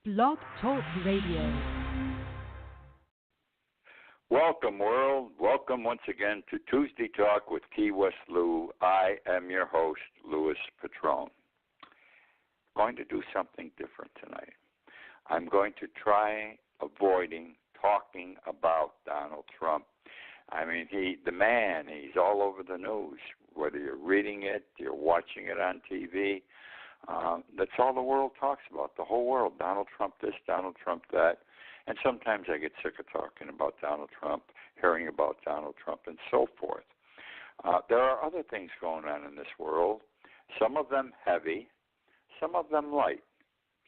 Blog Talk Radio. Welcome, world. Welcome once again to Tuesday Talk with Key West Lou. I am your host, Louis Patrone. Going to do something different tonight. I'm going to try avoiding talking about Donald Trump. I mean, he's all over the news. Whether you're reading it, you're watching it on TV, that's all the world talks about, the whole world. Donald Trump this, Donald Trump that. And sometimes I get sick of talking about Donald Trump, hearing about Donald Trump, and so forth. There are other things going on in this world, some of them heavy, some of them light,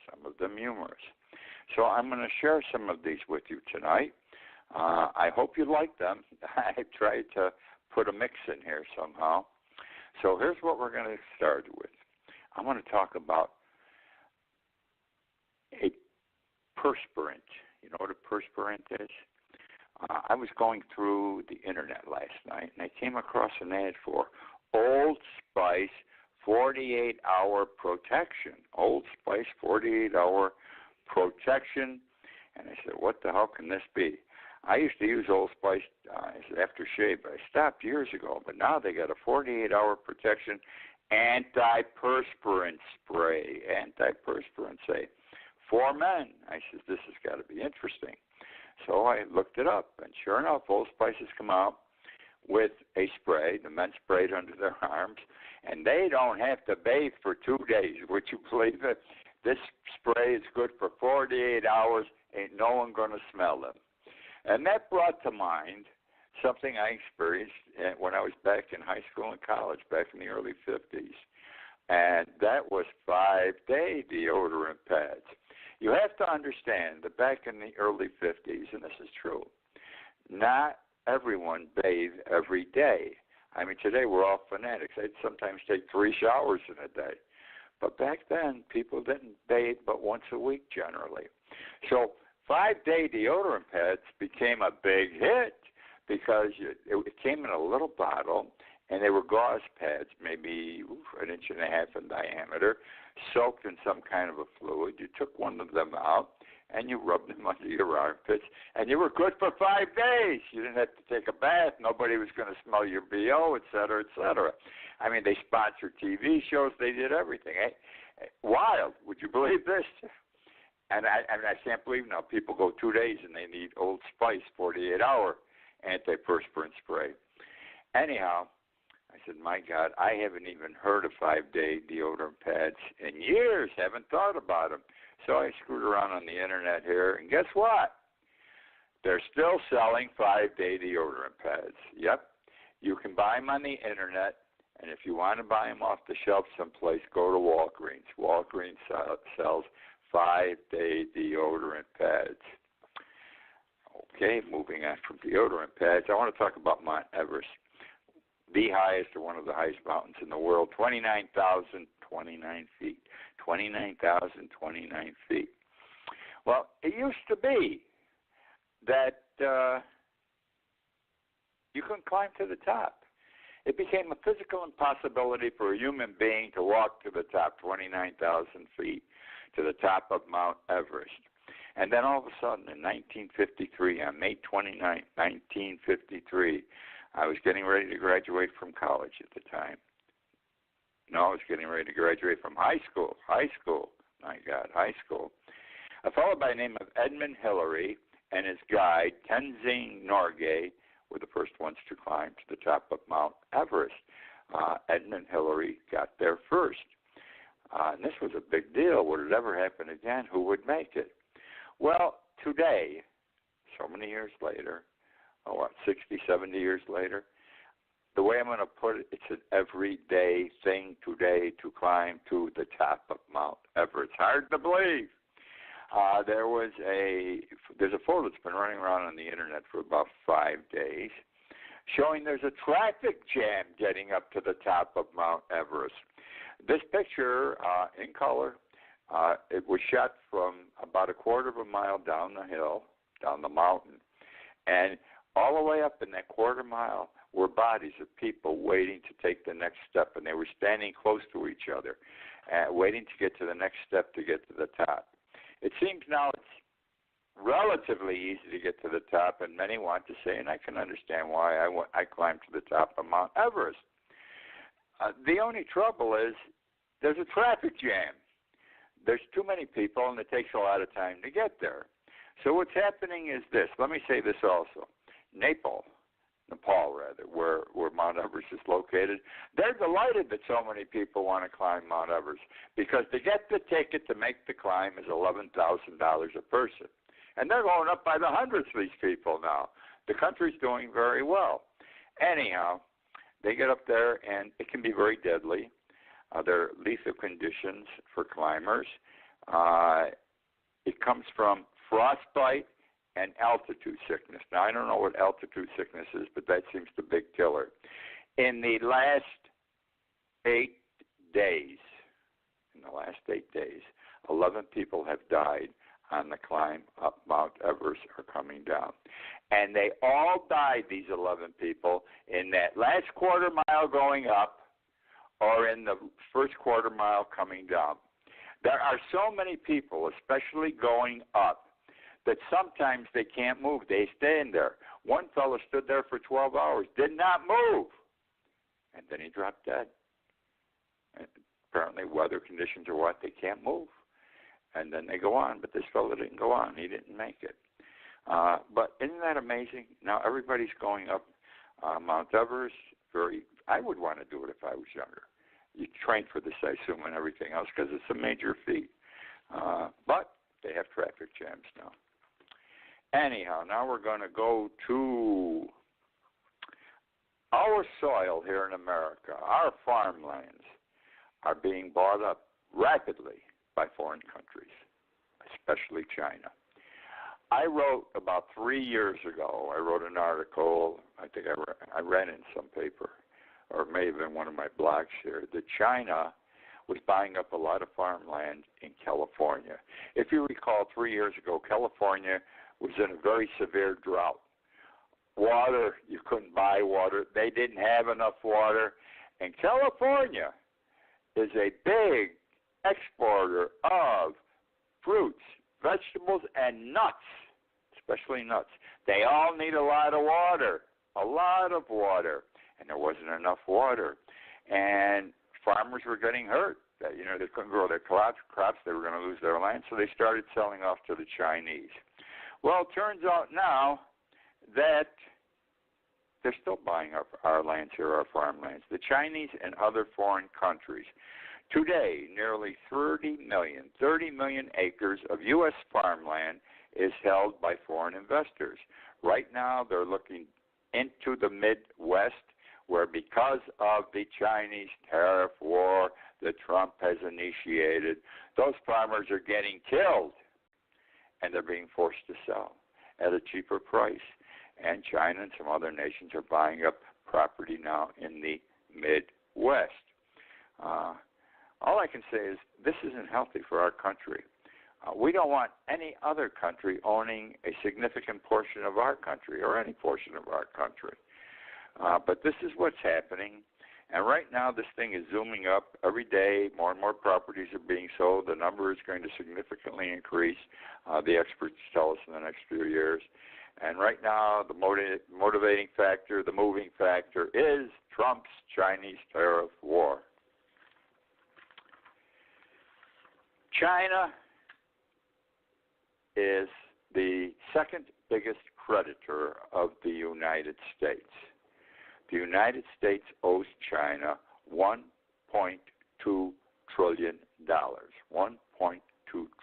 some of them humorous. So I'm going to share some of these with you tonight. I hope you like them. I tried to put a mix in here somehow. So here's what we're going to start with. I want to talk about a perspirant. You know what a perspirant is? I was going through the internet last night, and I came across an ad for Old Spice 48-hour protection. Old Spice 48-hour protection. And I said, what the hell can this be? I used to use Old Spice aftershave, but I stopped years ago. But now they got a 48-hour protection antiperspirant spray. Antiperspirant spray for men. I said, this has got to be interesting. So I looked it up, and sure enough, Old Spice has come out with a spray. The men spray it under their arms, and they don't have to bathe for 2 days. Would you believe it? This spray is good for 48 hours. Ain't no one going to smell them. And that brought to mind something I experienced when I was back in high school and college, back in the early 50s. And that was 5-day deodorant pads. You have to understand that back in the early 50s, and this is true, not everyone bathed every day. I mean, today we're all fanatics. They'd sometimes take 3 showers in a day. But back then, people didn't bathe but once a week generally. So 5-day deodorant pads became a big hit because it came in a little bottle, and they were gauze pads, maybe an inch and a half in diameter, soaked in some kind of a fluid. You took one of them out, and you rubbed them under your armpits, and you were good for 5 days. You didn't have to take a bath. Nobody was going to smell your BO, et cetera, et cetera. I mean, they sponsored TV shows. They did everything. Wild. Would you believe this? And I can't believe now people go 2 days and they need Old Spice 48-hour antiperspirant spray. Anyhow, I said, my God, I haven't even heard of 5-day deodorant pads in years. Haven't thought about them. So I screwed around on the internet here, and guess what? They're still selling 5-day deodorant pads. Yep. You can buy them on the internet, and if you want to buy them off the shelf someplace, go to Walgreens. Walgreens sells 5-day deodorant pads. Okay, moving on from deodorant pads, I want to talk about Mount Everest, the highest or one of the highest mountains in the world, 29,029 feet. 29,029 feet. Well, it used to be that you couldn't climb to the top. It became a physical impossibility for a human being to walk to the top, 29,000 feet, to the top of Mount Everest. And then all of a sudden, in 1953, on May 29, 1953, I was getting ready to graduate from college at the time. No, I was getting ready to graduate from high school. My God, high school. A fellow by the name of Edmund Hillary and his guide, Tenzing Norgay, were the first ones to climb to the top of Mount Everest. Edmund Hillary got there first. And this was a big deal. Would it ever happen again? Who would make it? Well, today, so many years later, 60, 70 years later, the way I'm going to put it, it's an everyday thing today to climb to the top of Mount Everest. Hard to believe. There's a photo that's been running around on the internet for about 5 days showing there's a traffic jam getting up to the top of Mount Everest. This picture, in color, it was shot from about a quarter of a mile down the hill, down the mountain, and all the way up in that quarter mile were bodies of people waiting to take the next step, and they were standing close to each other, waiting to get to the next step to get to the top. It seems now it's relatively easy to get to the top, and many want to say, and I can understand why, I climbed to the top of Mount Everest. The only trouble is there's a traffic jam. There's too many people, and it takes a lot of time to get there. So what's happening is this. Let me say this also. Nepal, where Mount Everest is located, they're delighted that so many people want to climb Mount Everest because to get the ticket to make the climb is $11,000 a person. And they're going up by the hundreds, these people now. The country's doing very well. Anyhow, they get up there, and it can be very deadly. There are lethal conditions for climbers. It comes from frostbite and altitude sickness. Now, I don't know what altitude sickness is, but that seems the big killer. In the last 8 days, 11 people have died on the climb up Mount Everest or coming down. And they all died, these 11 people, in that last quarter mile going up or in the first quarter mile coming down. There are so many people, especially going up, that sometimes they can't move. They stay in there. One fellow stood there for 12 hours, did not move, and then he dropped dead. And apparently weather conditions are what? They can't move. And then they go on, but this fellow didn't go on. He didn't make it. But isn't that amazing? Now everybody's going up Mount Everest. I would want to do it if I was younger. You train for this, I assume, and everything else because it's a major feat. But they have traffic jams now. Anyhow, now we're going to go to our soil here in America. Our farmlands are being bought up rapidly by foreign countries, especially China. I wrote about 3 years ago, I wrote an article, I think I ran in some paper, or it may have been one of my blogs here, that China was buying up a lot of farmland in California. If you recall, 3 years ago, California was in a very severe drought. Water, you couldn't buy water. They didn't have enough water. And California is a big exporter of fruits, vegetables, and nuts, especially nuts. They all need a lot of water, and there wasn't enough water. And farmers were getting hurt. They couldn't grow their crops. They were going to lose their land, so they started selling off to the Chinese. Well, it turns out now that they're still buying up our lands here, our farmlands. The Chinese and other foreign countries. Today, nearly 30 million acres of U.S. farmland is held by foreign investors. Right now, they're looking into the Midwest, where because of the Chinese tariff war that Trump has initiated, those farmers are getting killed, and they're being forced to sell at a cheaper price. And China and some other nations are buying up property now in the Midwest. All I can say is this isn't healthy for our country. We don't want any other country owning a significant portion of our country or any portion of our country. But this is what's happening. And right now this thing is zooming up. Every day more and more properties are being sold. The number is going to significantly increase, the experts tell us, in the next few years. And right now the motivating factor, the moving factor is Trump's Chinese tariff war. China is the second biggest creditor of the United States. The United States owes China $1.2 trillion. $1.2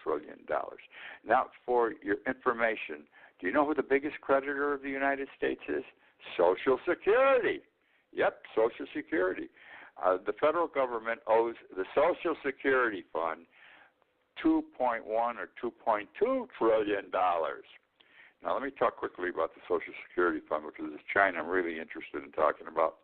trillion. Now, for your information, do you know who the biggest creditor of the United States is? Social Security. Yep, Social Security. The federal government owes the Social Security Fund $2.1 or $2.2 trillion. Now, let me talk quickly about the Social Security Fund, because it's China I'm really interested in talking about.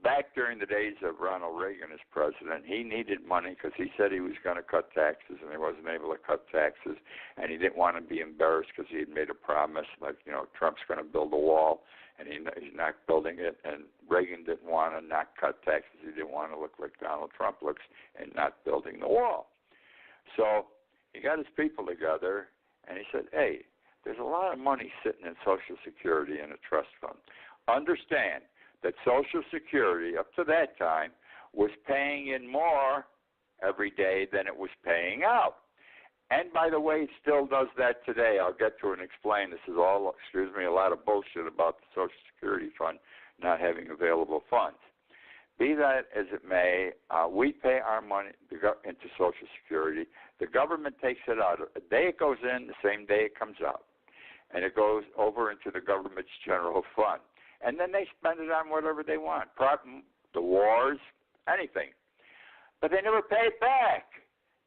Back during the days of Ronald Reagan as president, he needed money because he said he was going to cut taxes, and he wasn't able to cut taxes, and he didn't want to be embarrassed because he had made a promise, like, Trump's going to build a wall, and he's not building it, and Reagan didn't want to not cut taxes. He didn't want to look like Donald Trump looks and not building the wall. So he got his people together, and he said, hey, there's a lot of money sitting in Social Security in a trust fund. Understand that Social Security, up to that time, was paying in more every day than it was paying out. And by the way, it still does that today. I'll get to it and explain. This is all, a lot of bullshit about the Social Security fund not having available funds. Be that as it may, we pay our money into Social Security. The government takes it out. The day it goes in, the same day it comes out. And it goes over into the government's general fund. And then they spend it on whatever they want, the wars, anything. But they never pay it back.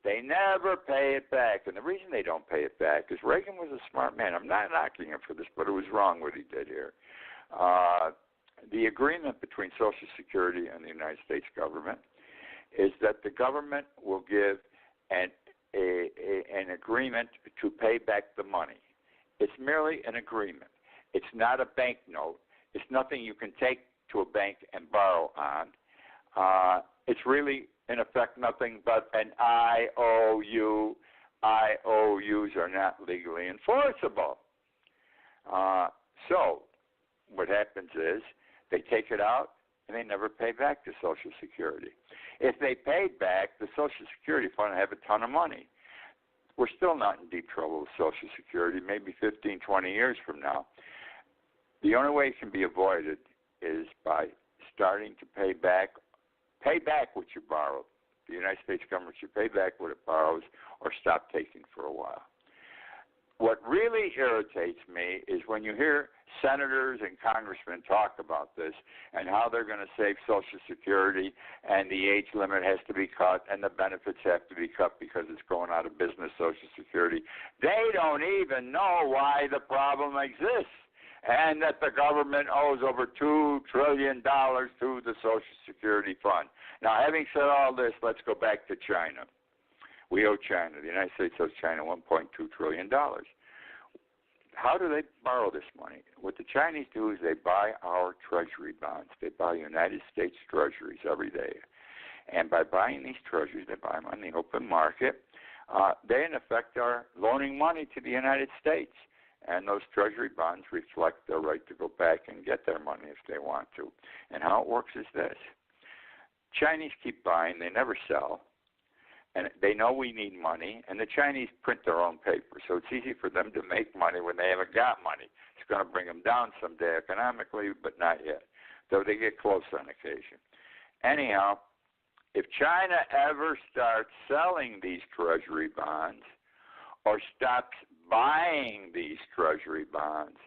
They never pay it back. And the reason they don't pay it back is Reagan was a smart man. I'm not knocking him for this, but it was wrong what he did here. The agreement between Social Security and the United States government is that the government will give an agreement to pay back the money. It's merely an agreement. It's not a bank note. It's nothing you can take to a bank and borrow on. It's really, in effect, nothing but an IOU. IOUs are not legally enforceable. So what happens is they take it out and they never pay back to Social Security. If they paid back, the Social Security fund would have a ton of money. We're still not in deep trouble with Social Security, maybe 15, 20 years from now. The only way it can be avoided is by starting to pay back what you borrowed. The United States government should pay back what it borrows or stop taking for a while. What really irritates me is when you hear senators and congressmen talk about this and how they're going to save Social Security and the age limit has to be cut and the benefits have to be cut because it's going out of business, Social Security. They don't even know why the problem exists and that the government owes over $2 trillion to the Social Security fund. Now, having said all this, let's go back to China. We owe China. The United States owes China $1.2 trillion. How do they borrow this money? What the Chinese do is they buy our treasury bonds. They buy United States treasuries every day. And by buying these treasuries, they buy them on the open market. They, in effect, are loaning money to the United States. And those treasury bonds reflect their right to go back and get their money if they want to. And how it works is this. Chinese keep buying. They never sell. And they know we need money, and the Chinese print their own paper, so it's easy for them to make money when they haven't got money. It's going to bring them down someday economically, but not yet, though they get close on occasion. Anyhow, if China ever starts selling these treasury bonds or stops buying these treasury bonds,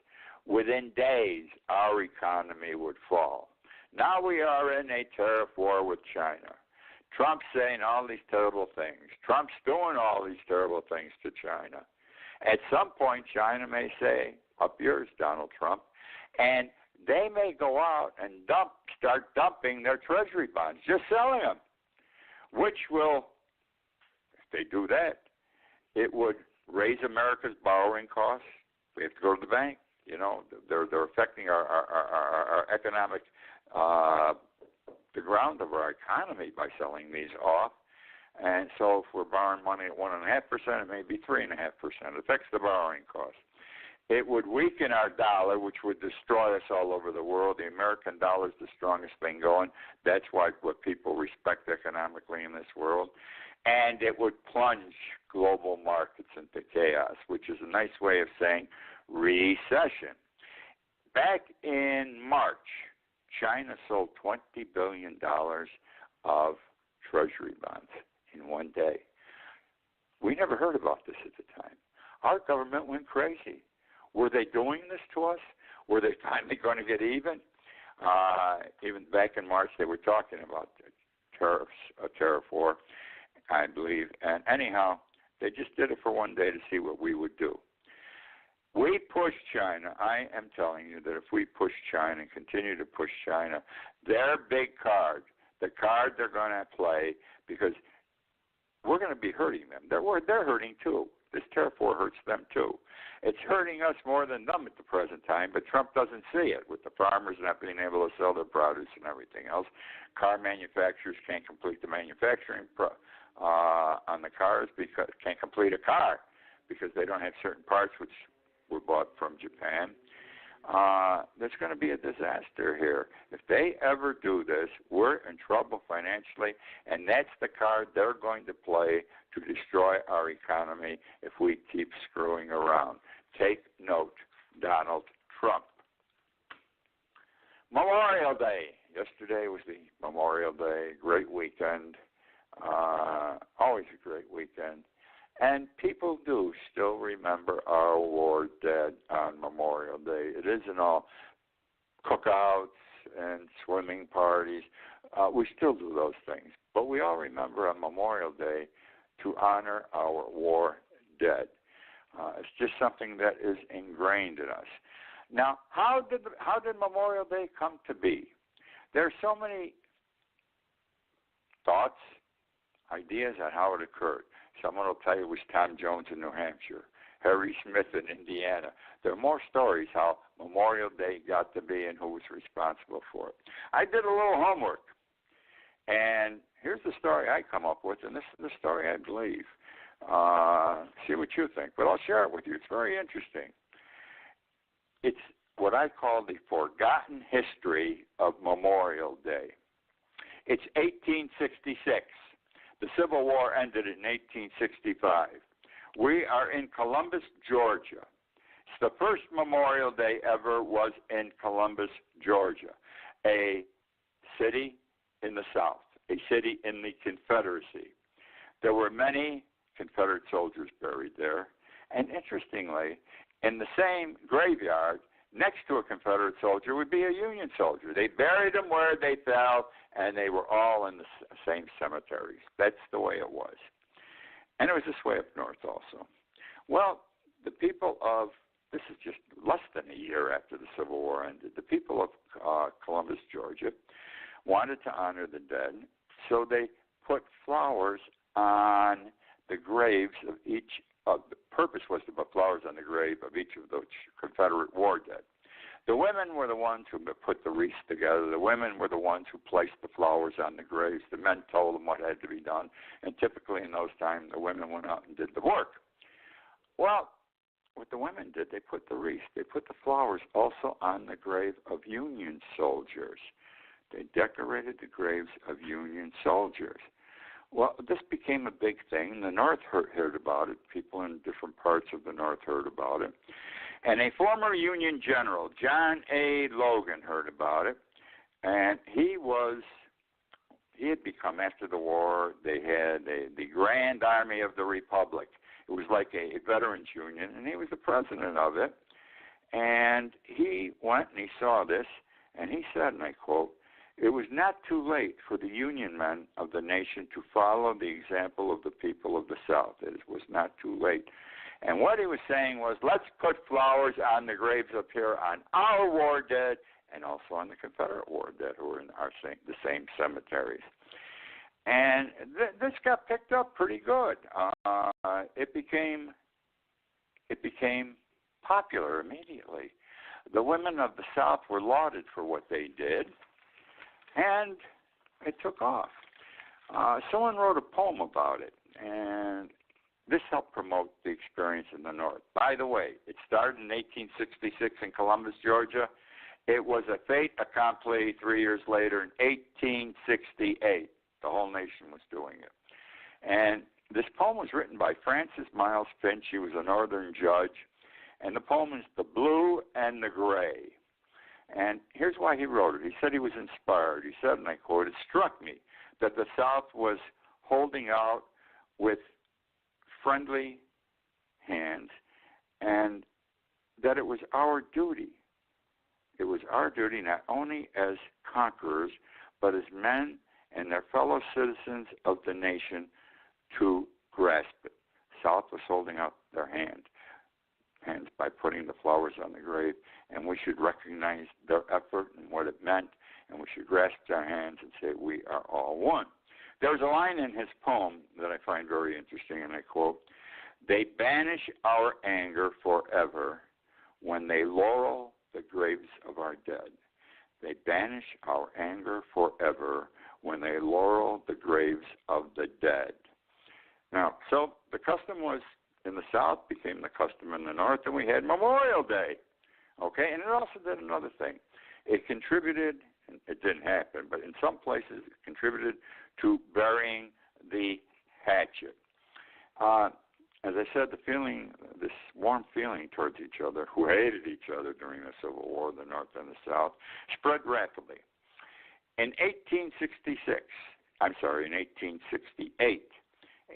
within days our economy would fall. Now we are in a tariff war with China. Trump's saying all these terrible things. Trump's doing all these terrible things to China. At some point, China may say, up yours, Donald Trump, and they may go out and start dumping their treasury bonds, just selling them, which will, if they do that, it would raise America's borrowing costs. We have to go to the bank. You know, they're affecting our economic the ground of our economy by selling these off. And so if we're borrowing money at 1.5%, it may be 3.5%. It affects the borrowing cost. It would weaken our dollar, which would destroy us all over the world. The American dollar is the strongest thing going. That's what people respect economically in this world. And it would plunge global markets into chaos, which is a nice way of saying recession. Back in March, China sold $20 billion of treasury bonds in one day. We never heard about this at the time. Our government went crazy. Were they doing this to us? Were they finally going to get even? Even back in March, they were talking about tariffs, a tariff war, I believe. And anyhow, they just did it for one day to see what we would do. We push China. I am telling you that if we push China and continue to push China, their big card, the card they're going to play, because we're going to be hurting them. They're hurting too. This tariff war hurts them too. It's hurting us more than them at the present time, but Trump doesn't see it with the farmers not being able to sell their produce and everything else. Car manufacturers can't complete the manufacturing on the cars because can't complete a car because they don't have certain parts which were bought from Japan. There's going to be a disaster here. If they ever do this, we're in trouble financially, and that's the card they're going to play to destroy our economy if we keep screwing around. Take note, Donald Trump. Memorial Day. Yesterday was the Memorial Day. Great weekend. Always a great weekend. And people do still remember our war dead on Memorial Day. It isn't all cookouts and swimming parties. We still do those things. But we all remember on Memorial Day to honor our war dead. It's just something that is ingrained in us. Now, how did Memorial Day come to be? There are so many thoughts, ideas on how it occurred. Someone will tell you it was Tom Jones in New Hampshire, Harry Smith in Indiana. There are more stories how Memorial Day got to be and who was responsible for it. I did a little homework, and here's the story I come up with, and this is the story I believe. See what you think, but I'll share it with you. It's very interesting. It's what I call the forgotten history of Memorial Day. It's 1866. The Civil War ended in 1865. We are in Columbus, Georgia. It's the first Memorial Day ever was in Columbus, Georgia, a city in the South, a city in the Confederacy. There were many Confederate soldiers buried there, and interestingly, in the same graveyard, next to a Confederate soldier would be a Union soldier. They buried them where they fell, and they were all in the same cemeteries. That's the way it was. And it was this way up north also. Well, the people of, this is just less than a year after the Civil War ended, the people of Columbus, Georgia, wanted to honor the dead, so they put flowers on the graves of each. The purpose was to put flowers on the grave of each of those Confederate war dead. The women were the ones who put the wreaths together. The women were the ones who placed the flowers on the graves. The men told them what had to be done, and typically in those times, the women went out and did the work. Well, what the women did, they put the wreaths, they put the flowers also on the grave of Union soldiers. They decorated the graves of Union soldiers. Well, this became a big thing. The North heard about it. People in different parts of the North heard about it. And a former Union general, John A. Logan, heard about it. And he had become, after the war, they had the Grand Army of the Republic. It was like a veterans union, and he was the president of it. And he went and he saw this, and he said, and I quote, "It was not too late for the Union men of the nation to follow the example of the people of the South. It was not too late." And what he was saying was, let's put flowers on the graves up here on our war dead and also on the Confederate war dead who were in the same cemeteries. And this got picked up pretty good. It became popular immediately. The women of the South were lauded for what they did, and it took off. Someone wrote a poem about it, and this helped promote the experience in the North. By the way, it started in 1866 in Columbus, Georgia. It was a fait accompli 3 years later in 1868. The whole nation was doing it. And this poem was written by Francis Miles Finch. He was a Northern judge. And the poem is The Blue and the Gray. And here's why he wrote it. He said he was inspired. He said, and I quote, "It struck me that the South was holding out with friendly hands and that it was our duty. It was our duty not only as conquerors, but as men and their fellow citizens of the nation to grasp it." South was holding out their hands by putting the flowers on the grave, and we should recognize their effort and what it meant, and we should grasp their hands and say, we are all one. There's a line in his poem that I find very interesting, and I quote, "They banish our anger forever when they laurel the graves of our dead." They banish our anger forever when they laurel the graves of the dead. Now, so the custom was in the South became the custom in the North, and we had Memorial Day. Okay, and it also did another thing. It contributed, it didn't happen, but in some places it contributed to burying the hatchet. As I said, the feeling, this warm feeling towards each other, who hated each other during the Civil War, the North and the South, spread rapidly. In 1868,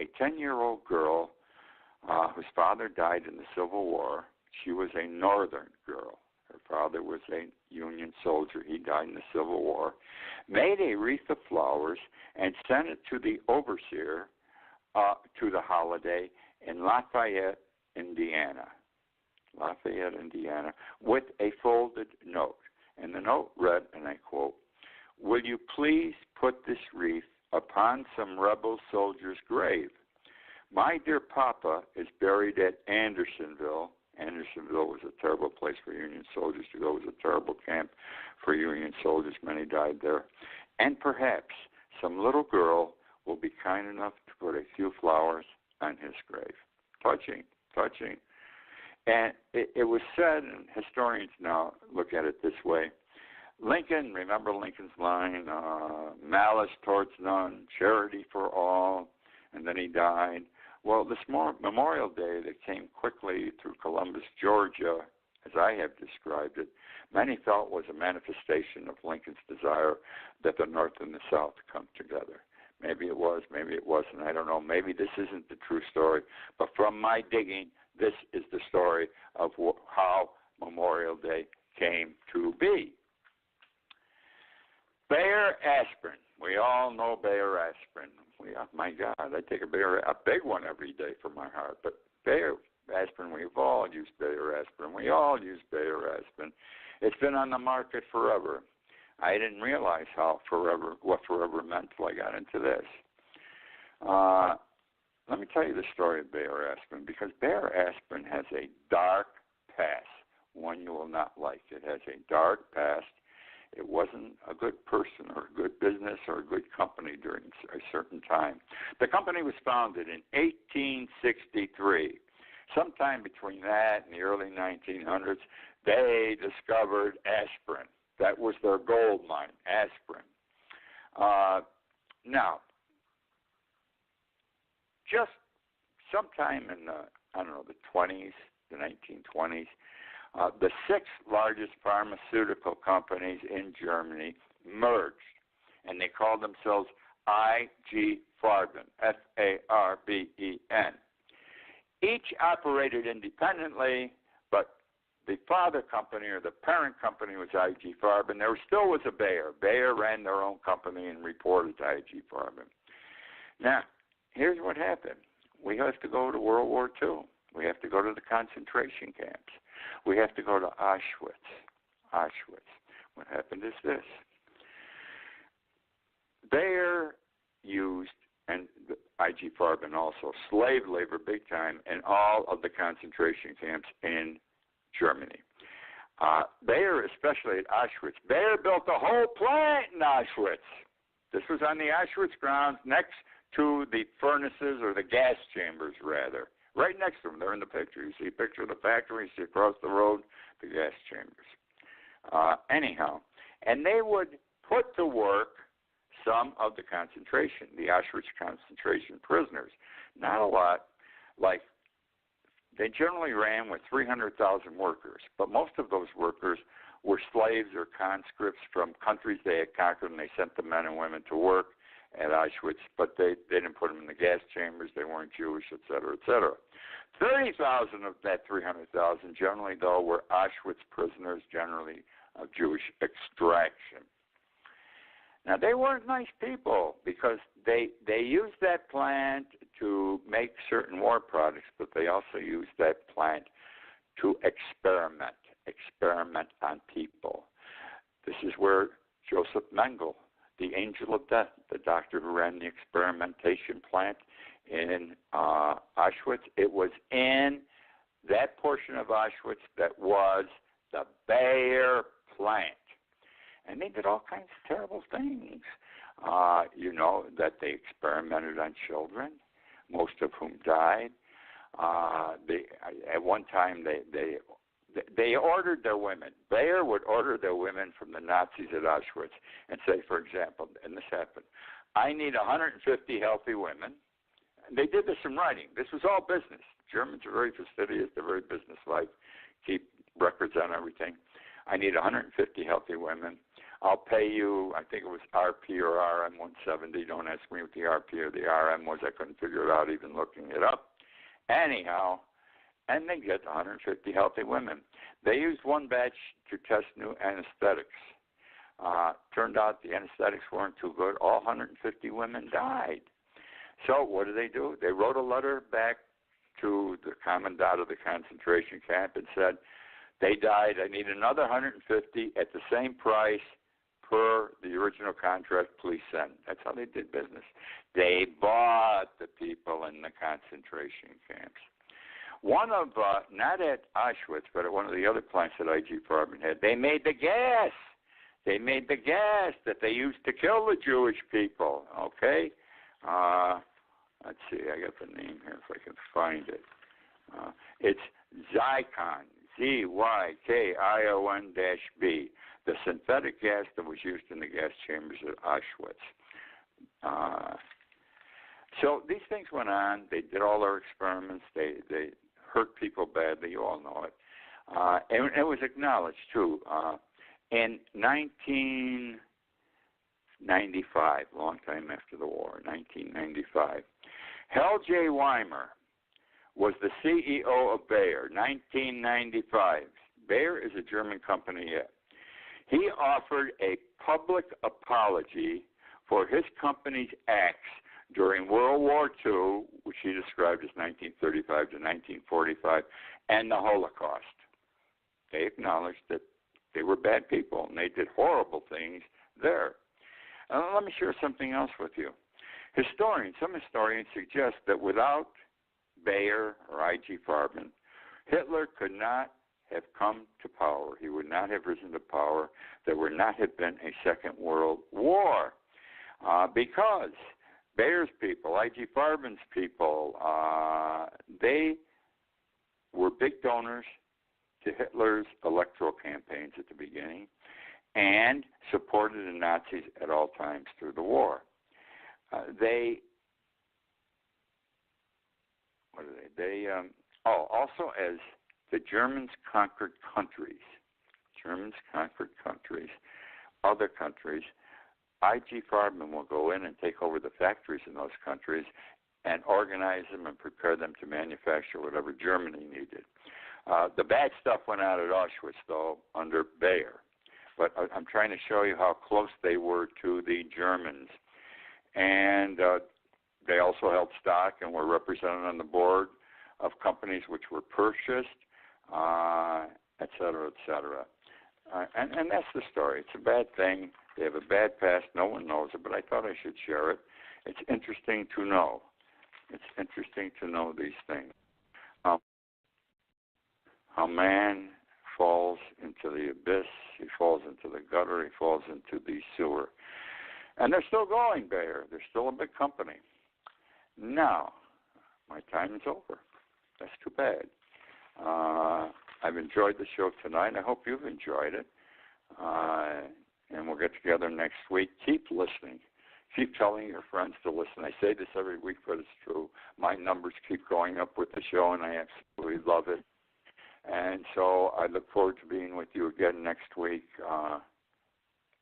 a 10-year-old girl whose father died in the Civil War, she was a Northern girl. Her father was a Union soldier. He died in the Civil War. Made a wreath of flowers and sent it to the overseer to the holiday in Lafayette, Indiana, with a folded note. And the note read, and I quote, "Will you please put this wreath upon some rebel soldier's grave? My dear papa is buried at Andersonville." Andersonville was a terrible place for Union soldiers to go. It was a terrible camp for Union soldiers. Many died there. "And perhaps some little girl will be kind enough to put a few flowers on his grave." Touching. And it was said, and historians now look at it this way, Lincoln, remember Lincoln's line, malice towards none, charity for all, and then he died. Well, this Memorial Day that came quickly through Columbus, Georgia, as I have described it, many felt was a manifestation of Lincoln's desire that the North and the South come together. Maybe it was, maybe it wasn't, I don't know. Maybe this isn't the true story. But from my digging, this is the story of how Memorial Day came to be. Bayer aspirin. We all know Bayer aspirin. My God, I take a big one every day for my heart. But Bayer aspirin, we've all used Bayer aspirin. We all use Bayer aspirin. It's been on the market forever. I didn't realize what forever meant until I got into this. Let me tell you the story of Bayer aspirin, because Bayer aspirin has a dark past, one you will not like. It has a dark past. It wasn't a good person or a good business or a good company during a certain time. The company was founded in 1863. Sometime between that and the early 1900s, they discovered aspirin. That was their gold mine, aspirin. Now, just sometime in the 20s, the 1920s, the 6 largest pharmaceutical companies in Germany merged, and they called themselves IG Farben, F-A-R-B-E-N. Each operated independently, but the father company or the parent company was IG Farben. There still was a Bayer. Bayer ran their own company and reported to IG Farben. Now, here's what happened. We have to go to World War II. We have to go to the concentration camps. We have to go to Auschwitz. What happened is this. Bayer used, and IG Farben also, slave labor big time in all of the concentration camps in Germany. Bayer, especially at Auschwitz, Bayer built a whole plant in Auschwitz. This was on the Auschwitz grounds next to the furnaces, or the gas chambers, rather. Right next to them. They're in the picture. You see a picture of the factory, you see across the road, the gas chambers. Anyhow, and they would put to work some of the Auschwitz concentration prisoners. Not a lot. Like, they generally ran with 300,000 workers, but most of those workers were slaves or conscripts from countries they had conquered, and they sent the men and women to work at Auschwitz, but they didn't put them in the gas chambers. They weren't Jewish, et cetera, et cetera. 30,000 of that 300,000 generally, though, were Auschwitz prisoners, generally of Jewish extraction. Now, they weren't nice people, because they used that plant to make certain war products, but they also used that plant to experiment on people. This is where Joseph Mengele, the angel of death, the doctor who ran the experimentation plant in Auschwitz, it was in that portion of Auschwitz that was the Bayer plant. And they did all kinds of terrible things, that they experimented on children. most of whom died. At one time, they ordered their women. Bayer would order their women from the Nazis at Auschwitz and say, for example, and this happened, I need 150 healthy women. And they did this in writing. This was all business. Germans are very fastidious. They're very businesslike, keep records on everything. I need 150 healthy women. I'll pay you, I think it was RP or RM 170. Don't ask me what the RP or the RM was. I couldn't figure it out even looking it up. Anyhow, and they get 150 healthy women. They used one batch to test new anesthetics. Turned out the anesthetics weren't too good. All 150 women died. So what did? They wrote a letter back to the commandant of the concentration camp and said, they died. I need another 150 at the same price per the original contract. Please send. That's how they did business. They bought the people in the concentration camps. One of, not at Auschwitz, but at one of the other plants that IG Farben had, they made the gas. They made the gas that they used to kill the Jewish people, okay? Let's see, I got the name here if I can find it. It's Zyklon, Zykion-B, the synthetic gas that was used in the gas chambers at Auschwitz. So these things went on. They did all their experiments. They hurt people badly. You all know it. And it was acknowledged, too. In 1995, long time after the war, 1995, Hal J. Weimer was the CEO of Bayer, 1995. Bayer is a German company yet. He offered a public apology for his company's acts during World War II, which he described as 1935 to 1945, and the Holocaust. They acknowledged that they were bad people, and they did horrible things there. Let me share something else with you. Some historians suggest that without Bayer or IG Farben, Hitler could not have come to power. He would not have risen to power. There would not have been a Second World War because Bayer's people, IG Farben's people, they were big donors to Hitler's electoral campaigns at the beginning and supported the Nazis at all times through the war. Also as the Germans conquered countries, other countries, IG Farben will go in and take over the factories in those countries and organize them and prepare them to manufacture whatever Germany needed. The bad stuff went out at Auschwitz, though, under Bayer. But I'm trying to show you how close they were to the Germans. And they also held stock and were represented on the board of companies which were purchased, et cetera, et cetera. And that's the story. It's a bad thing. They have a bad past. No one knows it, but I thought I should share it. It's interesting to know. It's interesting to know these things. How man falls into the abyss, he falls into the gutter, he falls into the sewer. And they're still going, Bayer. They're still a big company. Now, my time is over. That's too bad. I've enjoyed the show tonight. I hope you've enjoyed it. And we'll get together next week. Keep listening. Keep telling your friends to listen. I say this every week, but it's true. My numbers keep going up with the show, and I absolutely love it. And so I look forward to being with you again next week.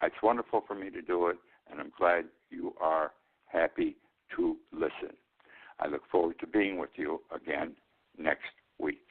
It's wonderful for me to do it, and I'm glad you are happy to listen. I look forward to being with you again next week.